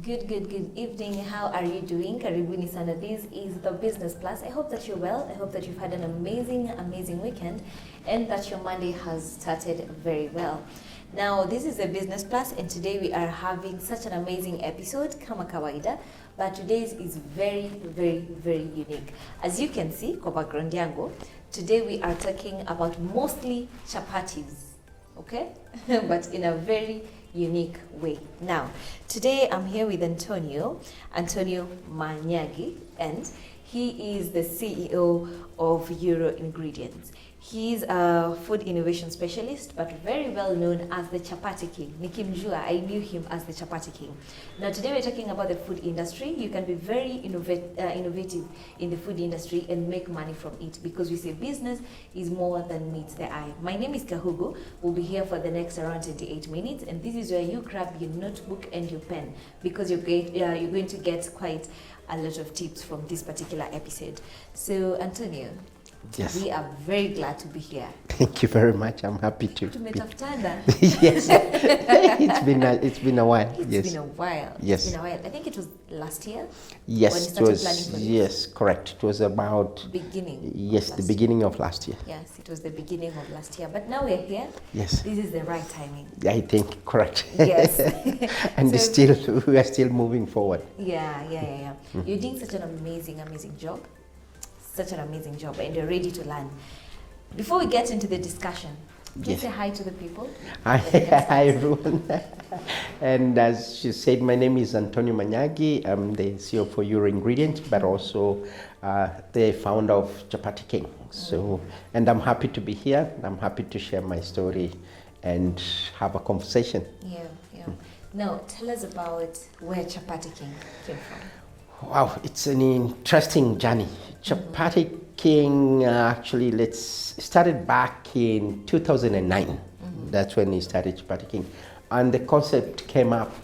Good evening. How are you doing? Karibuni sana. This is the Business Plus. I hope that you're well. I hope that you've had an amazing weekend and that your Monday has started very well. Now, this is the Business Plus, and today we are having such an amazing episode, kama kawaida, but today's is very unique. As you can see, kwa background yangu, today we are talking about mostly chapatis, okay? But in a very unique way. Now, today I'm here with Antonio Manyagi, and he is the CEO of Euro Ingredients. He's a food innovation specialist, but very well known as the Chapati King. Nikimjua, I knew him as the Chapati King. Now today we're talking about the food industry. You can be very innovative in the food industry and make money from it, because we say business is more than meets the eye. My name is Kahugu. We'll be here for the next around 28 minutes, and this is where you grab your notebook and your pen, because you're going to get quite a lot of tips from this particular episode. So Antonio, yes, we are very glad to be here. Thank you very much. I'm happy to. Tumetafutana. Yes, it's been a while. It's been a while. Yes, it's been a while. I think it was last year. Yes, when you it started was. Planning for Yes, correct. It was about beginning. Yes, the beginning of last year. Yes, it was the beginning of last year. But now we're here. Yes, this is the right timing. I think correct. Yes, and so, we are still moving forward. Yeah. You're doing such an amazing job. Such an amazing job, and you're ready to learn. Before we get into the discussion, please say hi to the people. Hi everyone. And as she said, my name is Antonio Manyagi. I'm the CEO for Euro Ingredients, but also the founder of Chapati King. So, and I'm happy to be here. I'm happy to share my story and have a conversation. Yeah. Now, tell us about where Chapati King came from. Wow, it's an interesting journey. Chapati King actually started back in 2009. That's when he started Chapati King. And the concept came up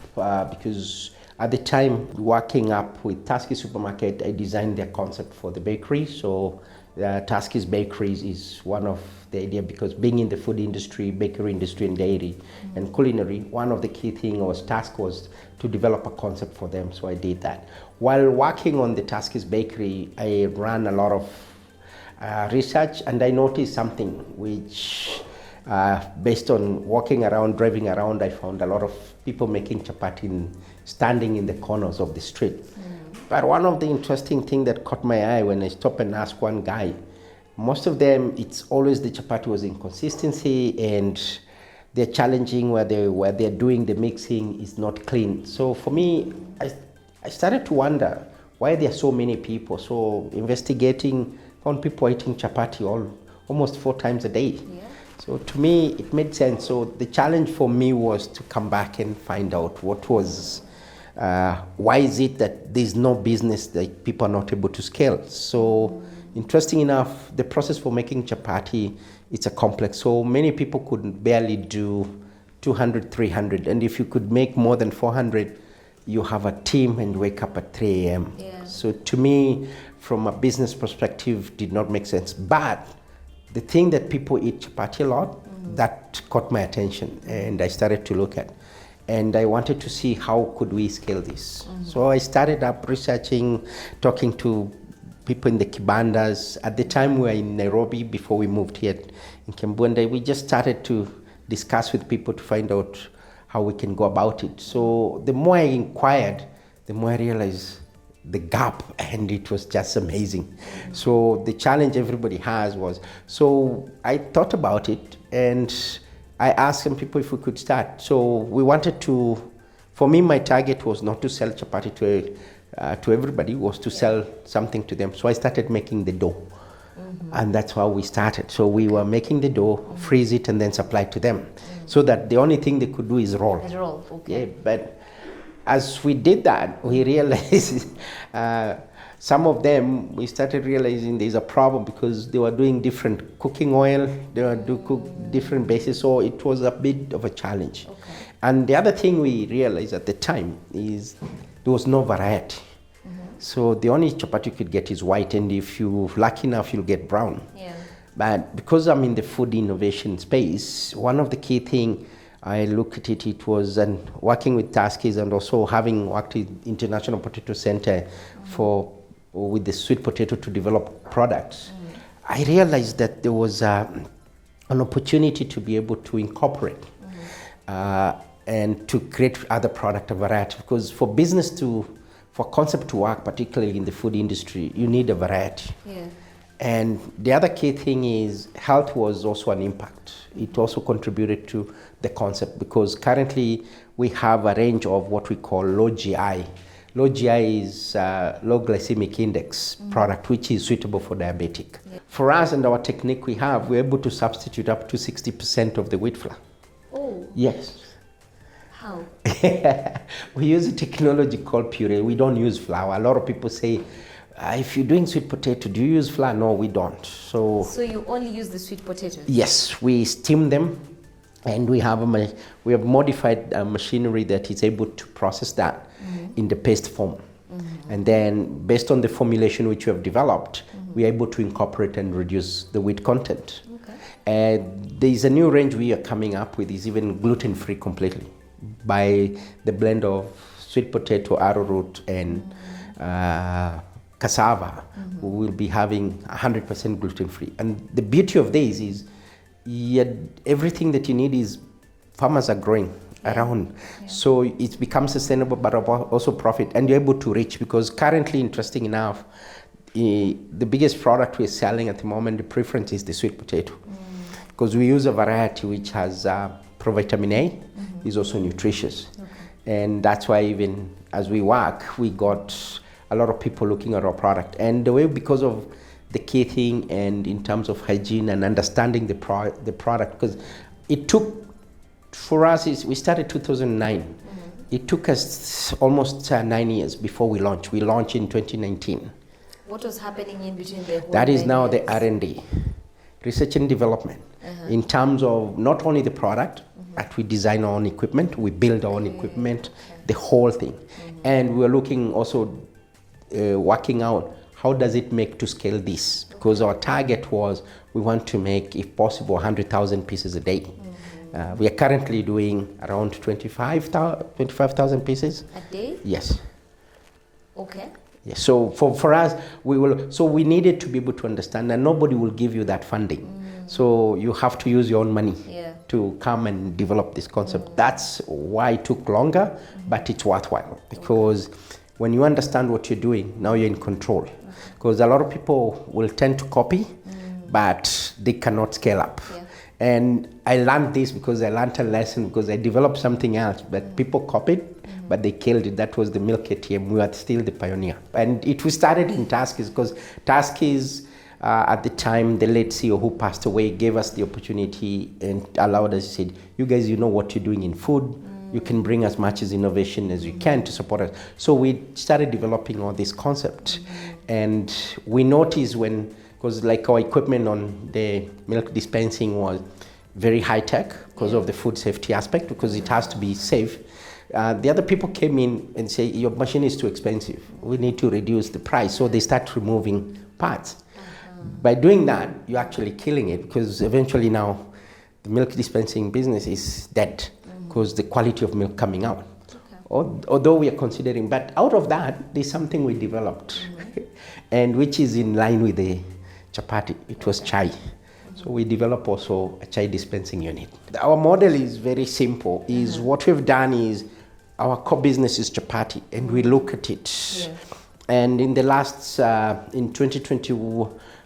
because at the time, working up with Tusky Supermarket, I designed their concept for the bakery. So Tusky's Bakeries is one of the idea, because being in the food industry, bakery industry and dairy and culinary, one of the key task was to develop a concept for them. So I did that. While working on the Tusky's Bakery, I ran a lot of research, and I noticed something which, based on walking around, driving around, I found a lot of people making chapati standing in the corners of the street. But one of the interesting things that caught my eye when I stopped and asked one guy, most of them, it's always the chapati was inconsistency, and they're challenging where they're doing the mixing is not clean. So for me, I started to wonder why there are so many people. So investigating, found people eating chapati almost 4 times a day. Yeah. So to me, it made sense. So the challenge for me was to come back and find out why is it that there's no business that people are not able to scale. So interesting enough, the process for making chapati, it's a complex. So many people could barely do 200, 300. And if you could make more than 400, you have a team and wake up at 3 a.m. Yeah. So to me, from a business perspective, did not make sense. But the thing that people eat chapati a lot, that caught my attention, and I started to look at. And I wanted to see how could we scale this. So I started up researching, talking to people in the kibandas. At the time we were in Nairobi before we moved here in Kimbunde. We just started to discuss with people to find out how we can go about it. So the more I inquired, the more I realized the gap, and it was just amazing. So the challenge everybody has was, so I thought about it, and I asked some people if we could start. So we wanted to, for me, my target was not to sell chapati to everybody, was to sell something to them. So I started making the dough. And that's how we started. So we were making the dough, freeze it, and then supply to them. So that the only thing they could do is roll. Okay. Yeah, but as we did that, we realized some of them, we started realizing there's a problem, because they were doing different cooking oil, they were cook different bases, so it was a bit of a challenge. Okay. And the other thing we realized at the time is there was no variety. So the only chapati you could get is white, and if you're lucky enough, you'll get brown. Yeah. But because I'm in the food innovation space, one of the key things I look at it, it was working with Taskies and also having worked with International Potato Center with the sweet potato to develop products. I realized that there was an opportunity to be able to incorporate and to create other product variety, because for concept to work, particularly in the food industry, you need a variety. Yeah. And the other key thing is health was also an impact. It also contributed to the concept, because currently we have a range of what we call low GI. Low GI is low glycemic index product, which is suitable for diabetic. Yeah. For us and our technique we're able to substitute up to 60% of the wheat flour. Oh. Yes. How? We use a technology called puree. We don't use flour. A lot of people say, if you're doing sweet potato, do you use flour? No, we don't. So you only use the sweet potatoes? Yes, we steam them, and we have modified machinery that is able to process that in the paste form. And then, based on the formulation which we have developed, we are able to incorporate and reduce the wheat content. Okay. And there is a new range we are coming up with, is even gluten-free completely, by the blend of sweet potato, arrowroot, and cassava. We will be having 100% gluten-free. And the beauty of this is everything that you need is farmers are growing around. Yeah. So it becomes sustainable, but also profit. And you're able to reach, because currently, interesting enough, the biggest product we're selling at the moment, the preference is the sweet potato. Because we use a variety which has provitamin A, is also nutritious. Okay. And that's why even as we work, we got a lot of people looking at our product. And the way, because of the key thing and in terms of hygiene and understanding the product, because it took, for us, we started 2009. It took us almost 9 years before we launched. We launched in 2019. What was happening in between the whole That is now years? the R&D, research and development, in terms of not only the product, but we design our own equipment, we build our own equipment, the whole thing. And we're looking also, working out how does it make to scale this, because our target was we want to make, if possible, 100,000 pieces a day. We are currently doing around 25,000 pieces. A day? Yes. Okay. Yes. So for us, we needed to be able to understand that nobody will give you that funding. So you have to use your own money to come and develop this concept. That's why it took longer, but it's worthwhile, because when you understand what you're doing, now you're in control. Because a lot of people will tend to copy, but they cannot scale up. Yeah. And I learned this because I learned a lesson, because I developed something else, but people copied, but they killed it. That was the milk ATM. We were still the pioneer. And we started in Taskies, because Taskies, at the time, the late CEO who passed away gave us the opportunity and allowed us, said, you guys, you know what you're doing in food. You can bring as much as innovation as you can to support us. So we started developing all this concept. And we noticed because like our equipment on the milk dispensing was very high tech because of the food safety aspect, because it has to be safe. The other people came in and say, your machine is too expensive. We need to reduce the price. So they start removing parts. By doing that, you're actually killing it, because eventually now the milk dispensing business is dead, because the quality of milk coming out. Okay. Although we are considering, but out of that, there's something we developed, and which is in line with the chapati. It was chai. So we developed also a chai dispensing unit. Our model is very simple. What we've done is, our core business is chapati, and we look at it. Yes. And in the last, in 2020,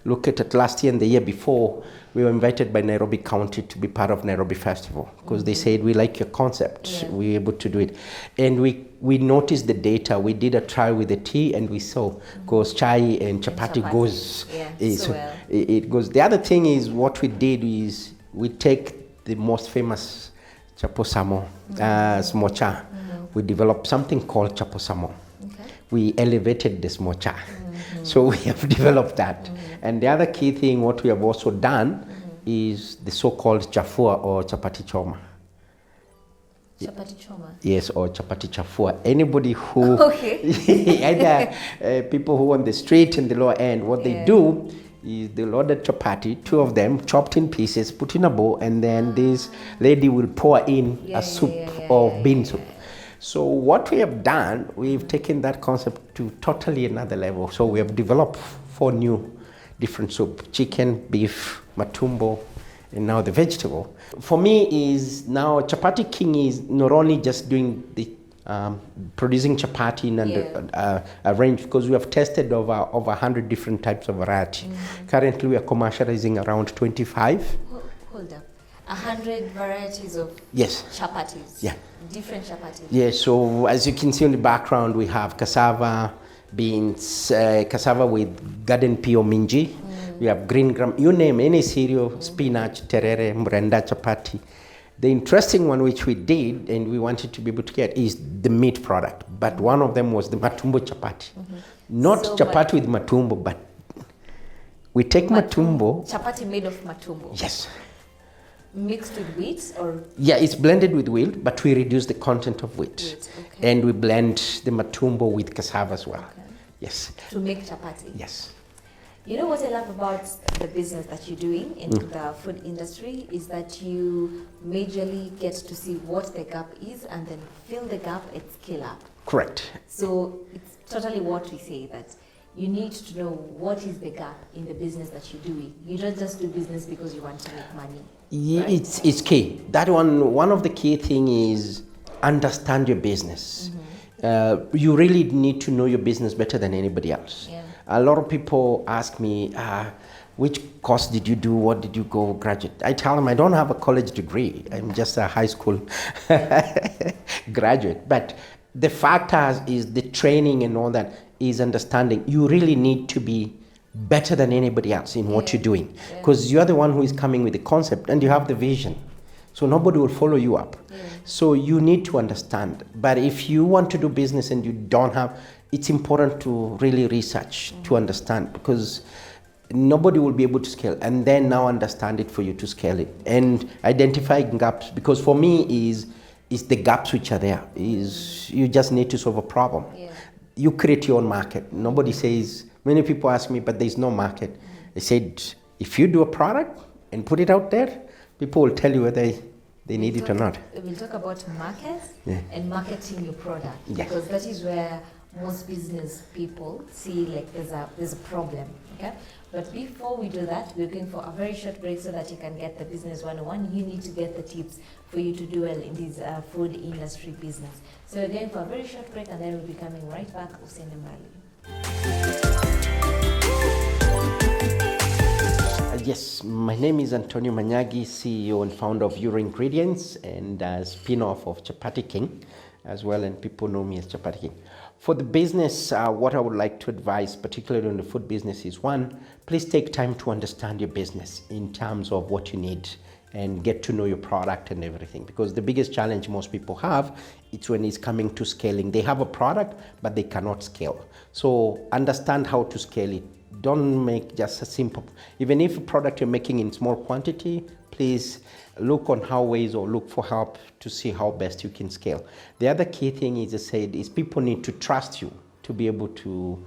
look at it last year and the year before, we were invited by Nairobi County to be part of Nairobi Festival, because they said, we like your concept. Yeah. We were able to do it. And we noticed the data. We did a trial with the tea, and we saw, because chai and chapati goes. Yeah, so well. It goes. The other thing is, what we did is, we take the most famous chaposamo, smocha. We developed something called chaposamo. Okay. We elevated the smocha. So we have developed that. And the other key thing, what we have also done is the so-called chafua or chapati choma. Chapati choma? Yes, or chapati chafua. Anybody who, either people who on the street and the lower end, what they do is the loaded chapati, 2 of them chopped in pieces, put in a bowl, and then this lady will pour in a soup of bean soup. So what we have done, we've taken that concept to totally another level. So we have developed 4 new different soup: chicken, beef, matumbo, and now the vegetable. For me is now Chapati King is not only just doing the producing chapati in a range, because we have tested over 100 different types of variety. Currently we are commercializing around 25. Hold up. 100 varieties of chapatis. Yeah. Different chapatis. Yeah, so as you can see in the background, we have cassava, beans, cassava with garden pea or minji. We have green gram, you name any cereal, spinach, terere, mrenda, chapati. The interesting one which we did and we wanted to be able to get is the meat product. But one of them was the matumbo chapati. Not so chapati with matumbo, but we take matumbo. Chapati made of matumbo. Yes. Mixed with wheat or? Yeah, it's blended with wheat, but we reduce the content of wheat. Okay. And we blend the matumbo with cassava as well. Okay. Yes. To make chapati? Yes. You know what I love about the business that you're doing in the food industry is that you majorly get to see what the gap is and then fill the gap and scale up. Correct. So it's totally what we say, that you need to know what is the gap in the business that you're doing. You don't just do business because you want to make money. Yeah, right? It's key. That one of the key thing is understand your business. You really need to know your business better than anybody else. Yeah. A lot of people ask me, which course did you do? What did you go graduate? I tell them I don't have a college degree. I'm just a high school graduate. But the fact is the training and all that is understanding. You really need to be better than anybody else in what you're doing, because you're the one who is coming with the concept and you have the vision. So nobody will follow you up. So you need to understand. But if you want to do business and you don't have, it's important to really research to understand, because nobody will be able to scale, and then now understand it for you to scale it and identify gaps. Because for me is the gaps which are there. Is you just need to solve a problem. You create your own market. Nobody says, many people ask me, but there's no market. I said, if you do a product and put it out there, people will tell you whether they need it or not. We'll talk about markets and marketing your product, because that is where most business people see like there's a problem. Okay, but before we do that, we're going for a very short break so that you can get the business 101. You need to get the tips for you to do well in this food industry business. So we're going for a very short break, and then we'll be coming right back. Usende mbali. Yes, my name is Antonio Manyagi, CEO and founder of Euro Ingredients and spin-off of Chapati King as well, and people know me as Chapati King. For the business, what I would like to advise, particularly in the food business, is one, please take time to understand your business in terms of what you need and get to know your product and everything. Because the biggest challenge most people have, it's when it's coming to scaling. They have a product, but they cannot scale. So understand how to scale it. Don't make just a simple, even if a product you're making in small quantity, please look on how ways or look for help to see how best you can scale. The other key thing is, I said, is people need to trust you to be able to,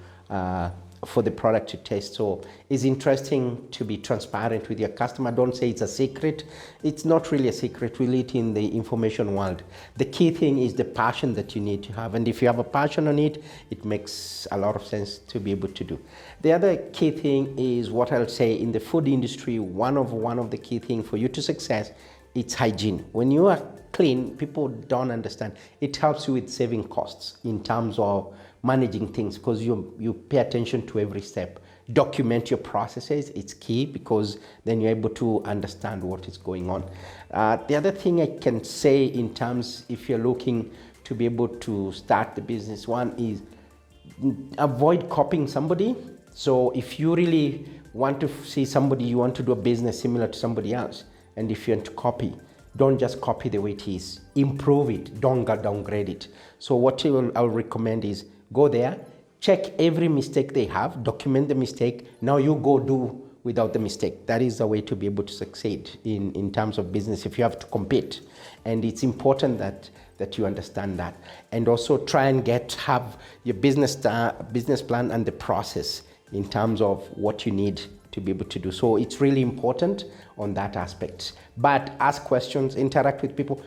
for the product to taste. So it's interesting to be transparent with your customer. Don't say it's a secret. It's not really a secret. We live in the information world. The key thing is the passion that you need to have. And if you have a passion on it, it makes a lot of sense to be able to do. The other key thing is what I'll say in the food industry, one of the key things for you to success, it's hygiene. When you are clean, people don't understand. It helps you with saving costs in terms of managing things, because you pay attention to every step. Document your processes. It's key, because then you're able to understand what is going on. The other thing I can say in terms, if you're looking to be able to start the business, one is avoid copying somebody. So if you really want to see somebody, you want to do a business similar to somebody else, and if you want to copy, don't just copy the way it is. Improve it. Don't downgrade it. So what I'll recommend is go there, check every mistake they have, document the mistake. Now you go do without the mistake. That is the way to be able to succeed in terms of business if you have to compete. And it's important that you understand that. And also try and have your business plan and the process in terms of what you need to to be able to do. So it's really important on that aspect. But ask questions, interact with people.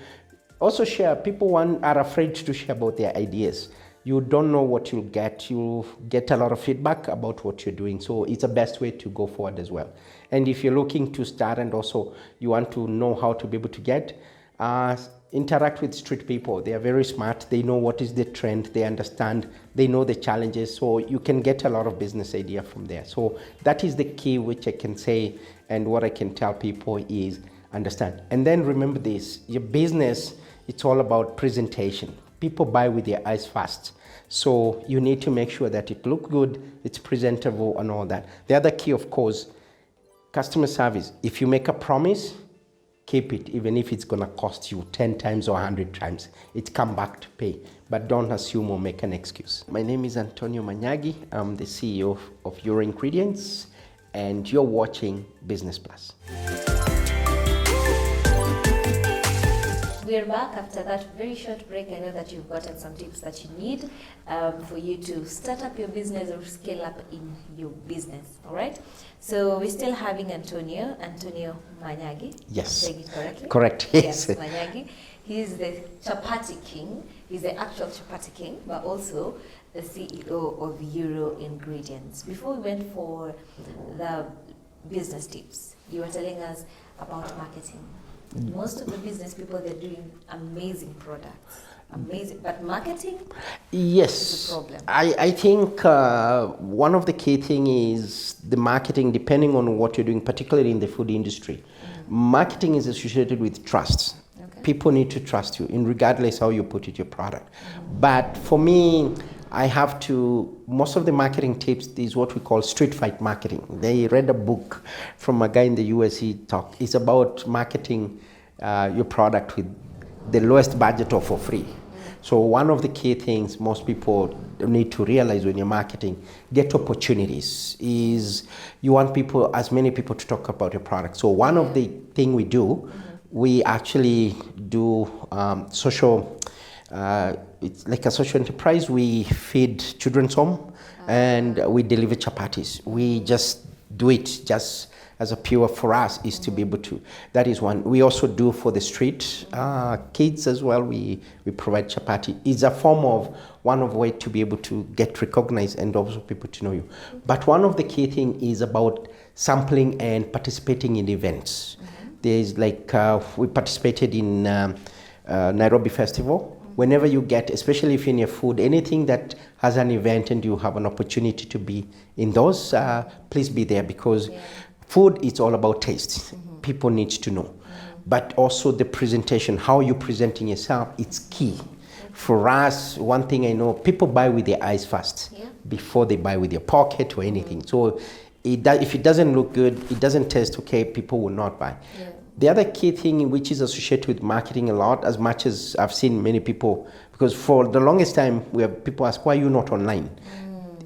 Also share. People are afraid to share about their ideas. You don't know what you'll get. You'll get a lot of feedback about what you're doing. So it's the best way to go forward as well. And if you're looking to start and also you want to know how to be able to get, interact with street people. They are very smart. They know what is the trend. They understand. They know the challenges. So you can get a lot of business idea from there. So that is the key, which I can say, and what I can tell people is understand. And then remember this, your business, it's all about presentation. People buy with their eyes first. So you need to make sure that it looks good, it's presentable and all that. The other key, of course, customer service. If you make a promise, keep it, even if it's going to cost you 10 times or 100 times. It's come back to pay, but don't assume or make an excuse. My name is Antonio Manyagi. I'm the CEO of Your Ingredients, and you're watching Business Plus. We're back after that very short break. I know that you've gotten some tips that you need for you to start up your business or scale up in your business. All right. So we're still having Antonio Manyagi. Yes. Saying it correctly? Correct. Yes, Manyagi. He's the Chapati King. He's the actual Chapati King, but also the CEO of Euro Ingredients. Before we went for the business tips, you were telling us about marketing. Most of the business people, they're doing amazing products, amazing, but marketing is a problem. I think one of the key thing is the marketing, depending on what you're doing, particularly in the food industry. Marketing is associated with trust. Okay. People need to trust you, in regardless how you put it, your product. But for me, I have to, most of the marketing tips is what we call street fight marketing. They read a book from a guy in the US, he talked. It's about marketing your product with the lowest budget or for free. So one of the key things most people need to realize when you're marketing, get opportunities, is you want people, as many people to talk about your product. So one of the thing we do, we actually do social, it's like a social enterprise. We feed children's home and we deliver chapatis. We just do it just as a pure for us is to be able to. That is one. We also do for the street kids as well. We provide chapati. It's a form of one of way to be able to get recognized and also people to know you. But one of the key thing is about sampling and participating in events. There's like we participated in Nairobi Festival. Whenever you get, especially if in your food, anything that has an event and you have an opportunity to be in those, please be there, because food is all about taste. People need to know. But also the presentation, how you're presenting yourself, it's key. For us, one thing I know, people buy with their eyes first before they buy with their pocket or anything. So if it doesn't look good, it doesn't taste okay, people will not buy. The other key thing which is associated with marketing a lot, as much as I've seen many people, because for the longest time, we have people ask, why are you not online?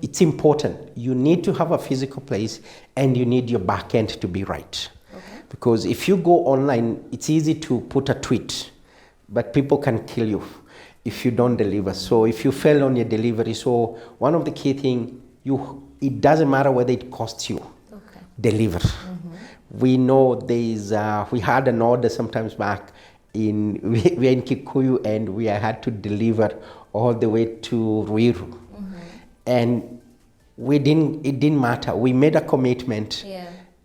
It's important. You need to have a physical place and you need your back end to be right. Because if you go online, it's easy to put a tweet, but people can kill you if you don't deliver. So if you fail on your delivery, so one of the key things, it doesn't matter whether it costs you, deliver. We know we had an order sometimes back we're in Kikuyu and we had to deliver all the way to Ruiru. And it didn't matter. We made a commitment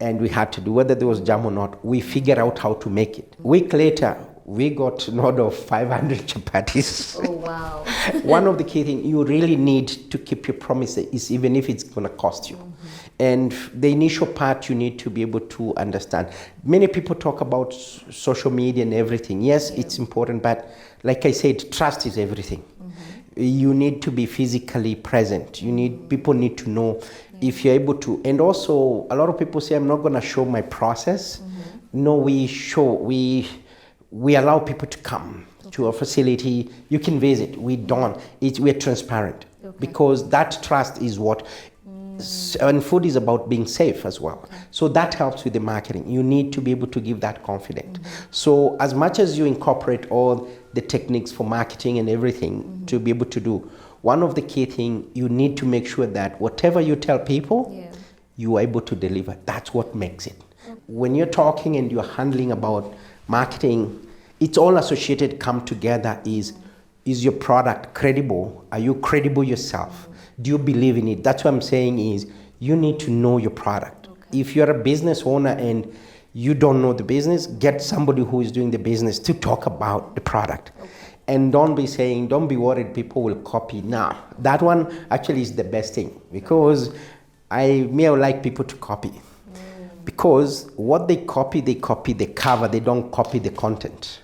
and we had to do, whether there was jam or not, we figured out how to make it. A week later, we got an order of 500 chapatis. Oh, wow. One of the key things, you really need to keep your promises, even if it's going to cost you. And the initial part, you need to be able to understand. Many people talk about social media and everything. Yes, it's important, but like I said, trust is everything. You need to be physically present. People need to know if you're able to. And also, a lot of people say, I'm not going to show my process. No, we allow people to come to a facility. You can visit. We don't. We're transparent because that trust is what. And food is about being safe as well. So that helps with the marketing. You need to be able to give that confidence. So as much as you incorporate all the techniques for marketing and everything to be able to do, one of the key things, you need to make sure that whatever you tell people, you are able to deliver. That's what makes it. When you're talking and you're handling about marketing, it's all associated, come together. Is your product credible? Are you credible yourself? Do you believe in it? That's what I'm saying is you need to know your product. If you're a business owner and you don't know the business, get somebody who is doing the business to talk about the product. And don't be worried people will copy. Now, that one actually is the best thing, because I would like people to copy. Because what they copy the cover, they don't copy the content.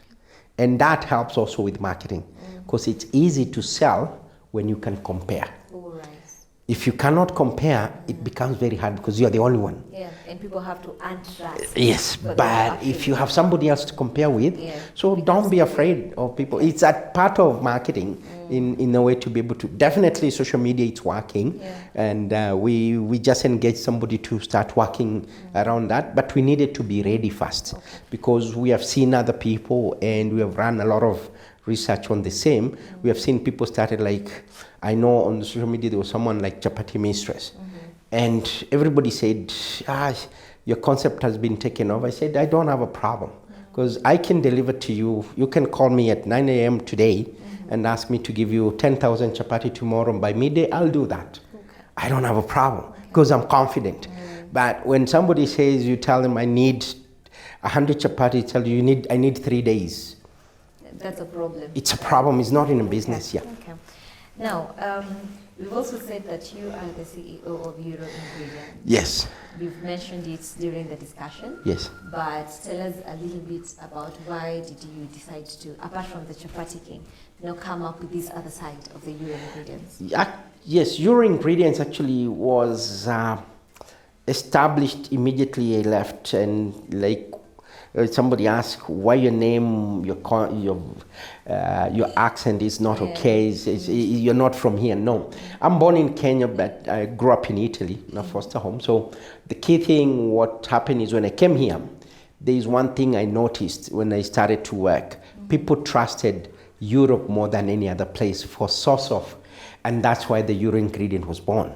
And that helps also with marketing, because it's easy to sell when you can compare. If you cannot compare, it becomes very hard because you're the only one. Yeah, and people have to earn trust. Yes, but if you have somebody else to compare with, so don't be afraid of people. It's a part of marketing in a way to be able to. Definitely social media, it's working. And we just engaged somebody to start working around that. But we needed to be ready first, because we have seen other people and we have run a lot of research on the same. We have seen people started, like, I know on the social media there was someone like Chapati Mistress, and everybody said, your concept has been taken over. I said, I don't have a problem, because I can deliver to you. You can call me at 9 a.m. today and ask me to give you 10,000 chapati tomorrow, and by midday I'll do that. I don't have a problem, because I'm confident. But when somebody says, you tell them I need 100 chapati, tell you I need 3 days. That's a problem. It's a problem. It's not in a business. Okay. Now, we've also said that you are the CEO of Euro Ingredients. Yes. You've mentioned it during the discussion. Yes. But tell us a little bit about why did you decide to, apart from the Chapati King, come up with this other side of the Euro Ingredients? Yes, Euro Ingredients actually was established immediately I left, and like somebody asked why your name, your accent is not okay. You're not from here. No, I'm born in Kenya, but I grew up in Italy, in a foster home. So the key thing, what happened is when I came here, there is one thing I noticed when I started to work. People trusted Europe more than any other place for source of, and that's why the Euro Ingredient was born.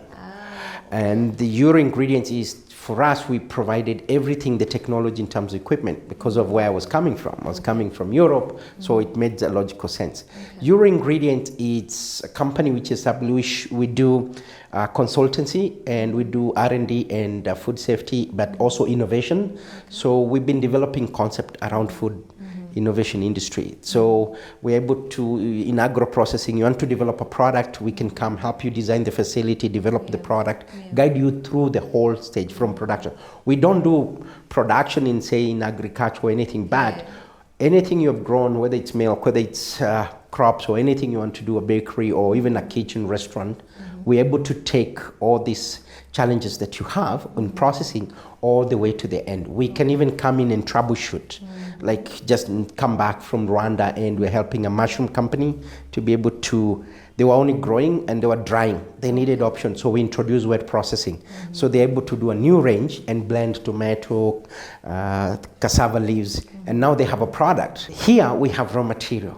And the Euro Ingredients is, for us, we provided everything, the technology in terms of equipment, because of where I was coming from. I was coming from Europe, so it made a logical sense. Euro Ingredient, it's a company which is established. We do consultancy, and we do R&D and food safety, but also innovation. So we've been developing concept around food innovation industry. So we're able to, in agro processing, you want to develop a product, we can come help you design the facility, develop the product, guide you through the whole stage from production. We don't do production in, say, in agriculture or anything bad. Anything you have grown, whether it's milk, whether it's crops, or anything you want to do, a bakery or even a kitchen restaurant, we're able to take all these challenges that you have in processing all the way to the end. We can even come in and troubleshoot, like just come back from Rwanda, and we're helping a mushroom company to be able to, they were only growing and they were drying. They needed options, so we introduced wet processing. So they're able to do a new range and blend tomato, cassava leaves, and now they have a product. Here we have raw material.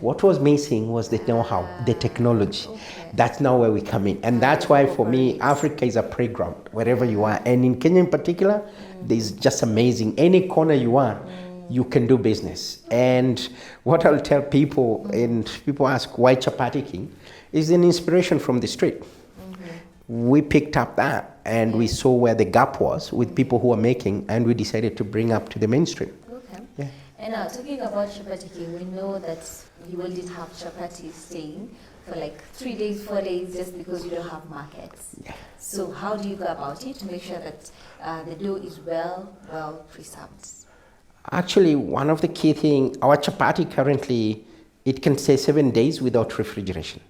What was missing was the know-how, the technology. That's now where we come in. And that's why for me, Africa is a playground, wherever you are. And in Kenya in particular, there's just amazing. Any corner you are, you can do business. And what I'll tell people, and people ask why Chapati King, is an inspiration from the street. We picked up that, and we saw where the gap was with people who are making, and we decided to bring up to the mainstream. And now, talking about Chapati King, we know that you will did have chapati staying for like 3 days, 4 days, just because you don't have markets. So how do you go about it to make sure that the dough is well preserved? Actually, one of the key things, our chapati currently, it can stay 7 days without refrigeration.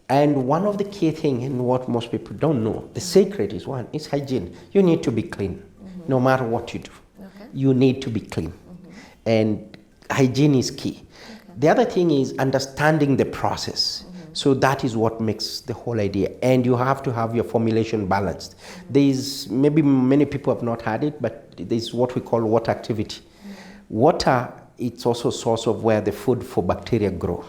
And one of the key things, and what most people don't know, the secret is one, is hygiene. You need to be clean, no matter what you do. You need to be clean. And hygiene is key. The other thing is understanding the process. So that is what makes the whole idea. And you have to have your formulation balanced. There's, maybe many people have not had it, but there's what we call water activity. Water, it's also a source of where the food for bacteria grow.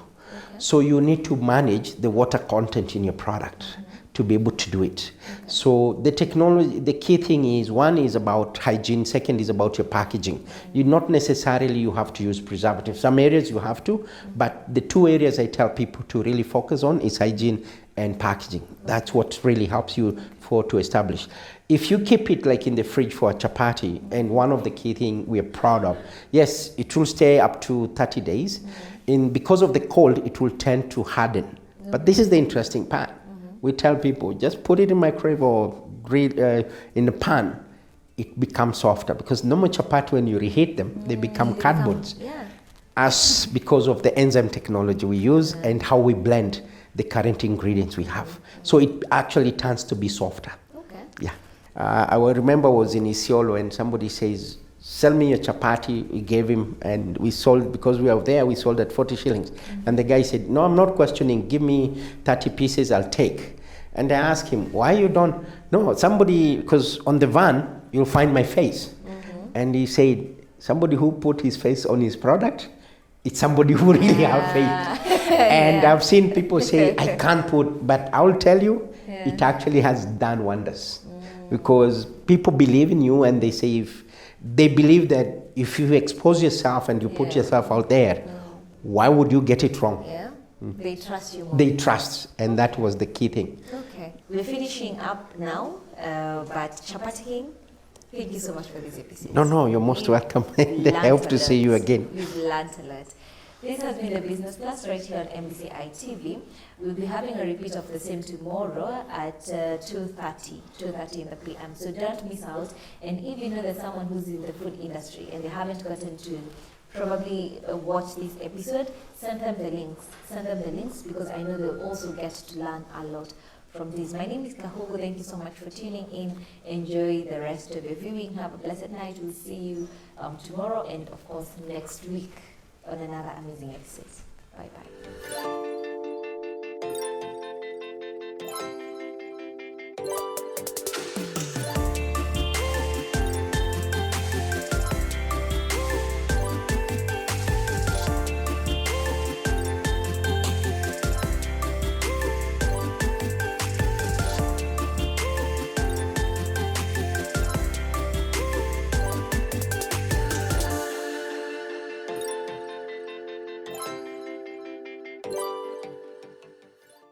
So you need to manage the water content in your product to be able to do it. So the technology, the key thing is, one is about hygiene, second is about your packaging. You not necessarily you have to use preservatives. Some areas you have to, but the two areas I tell people to really focus on is hygiene and packaging. That's what really helps you to establish. If you keep it like in the fridge for a chapati, and one of the key things we are proud of, yes, it will stay up to 30 days. Because of the cold, it will tend to harden. But this is the interesting part. We tell people, just put it in microwave or grill in the pan, it becomes softer, because normal chapati, when you reheat them, they become cardboards. As because of the enzyme technology we use and how we blend the current ingredients we have. So it actually turns to be softer. Okay. Yeah. I will remember I was in Isiolo and somebody says, sell me your chapati. We gave him, and we sold, because we were there, we sold at 40 shillings. And the guy said, no, I'm not questioning. Give me 30 pieces, I'll take. And I asked him, why you don't? No, somebody, because on the van, you'll find my face. And he said, somebody who put his face on his product, it's somebody who really have faith. And I've seen people say, I can't put, but I'll tell you, it actually has done wonders. Because people believe in you, and they say, if they believe that if you expose yourself and you put yourself out there, why would you get it wrong? They trust you more. They trust, and that was the key thing. Okay. We're finishing up now, but Chapati King, thank you so much for this episode. No, you're most welcome. And I hope to see you again. We've learned a lot. This has been the Business Plus right here on MBCI TV. We'll be having a repeat of the same tomorrow at 2:30 in the PM. So don't miss out. And if you know there's someone who's in the food industry and they haven't gotten to probably watch this episode, send them the links. Send them the links, because I know they'll also get to learn a lot from this. My name is Kahogo. Thank you so much for tuning in. Enjoy the rest of your viewing. Have a blessed night. We'll see you tomorrow and, of course, next week on another amazing episode. Bye-bye.